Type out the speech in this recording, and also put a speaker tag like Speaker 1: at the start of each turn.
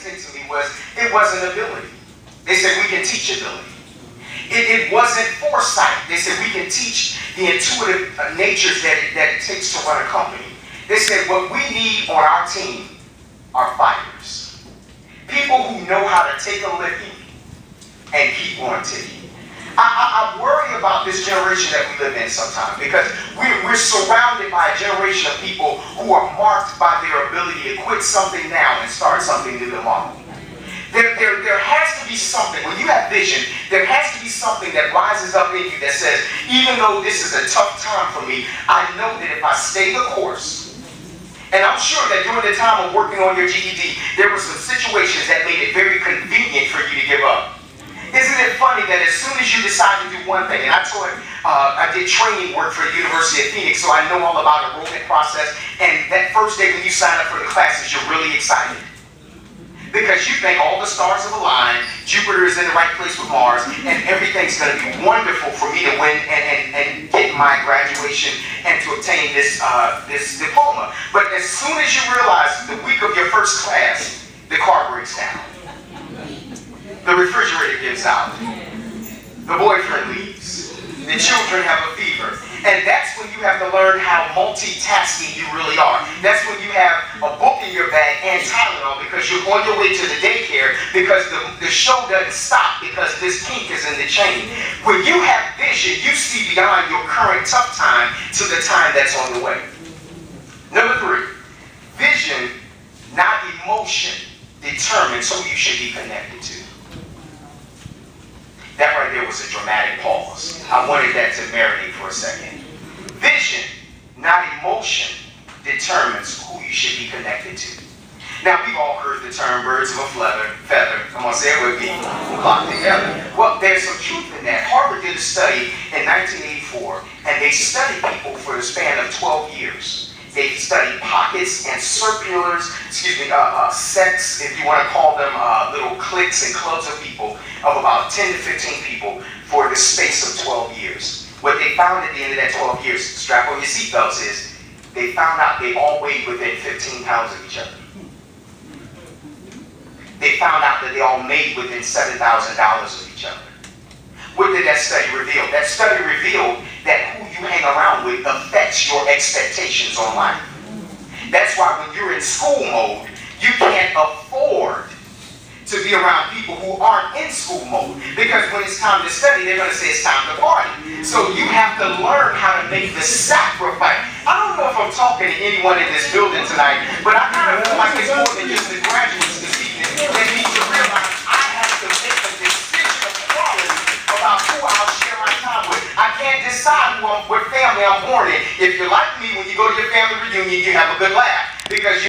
Speaker 1: to me was it wasn't ability. They said we can teach ability. It wasn't foresight. They said we can teach the intuitive natures that it takes to run a company. They said what we need on our team are fighters. People who know how to take a licking and keep on ticking. I worry about this generation that we live in sometimes because we're surrounded by a generation of people who are marked by their ability to quit something now and start something new tomorrow. There has to be something, when you have vision, there has to be something that rises up in you that says, even though this is a tough time for me, I know that if I stay the course, and I'm sure that during the time of working on your GED, there were some situations that made it very convenient for you to give up. Isn't it funny that as soon as you decide to do one thing, and I did training work for the University of Phoenix, so I know all about enrollment process, and that first day when you sign up for the classes, you're really excited. Because you think all the stars have aligned, Jupiter is in the right place with Mars, and everything's going to be wonderful for me to win and get my graduation and to obtain this diploma. But as soon as you realize the week of your first class, the car breaks down. The refrigerator gives out. The boyfriend leaves. The children have a fever. And that's when you have to learn how multitasking you really are. That's when you have a book in your bag and Tylenol because you're on your way to the daycare because the show doesn't stop because this kink is in the chain. When you have vision, you see beyond your current tough time to the time that's on the way. Number 3, vision, not emotion, determines who you should be connected to. That right there was a dramatic pause. I wanted that to marinate for a second. Vision, not emotion, determines who you should be connected to. Now, we've all heard the term birds of a feather. Come on, say it with me. Flock together. Well, there's some truth in that. Harvard did a study in 1984, and they studied people for the span of 12 years. They studied pockets and circulars, sects, if you want to call them little cliques and clubs of people, of about 10 to 15 people for the space of 12 years. What they found at the end of that 12 years, strap on your seatbelts, is they found out they all weighed within 15 pounds of each other. They found out that they all made within $7,000 of each other. What did that study reveal? That study revealed that who you hang around with affects your expectations on life. That's why when you're in school mode, you can't afford to be around people who aren't in school mode. Because when it's time to study, they're going to say it's time to party. So you have to learn how to make the sacrifice. I don't know if I'm talking to anyone in this building tonight, but I kind of feel like it's more than just the graduates this evening that need to realize I have to make a decision of quality about who I'll share my time with. I can't decide what family I'm born in. If you're like me, when you go to your family reunion, you have a good laugh because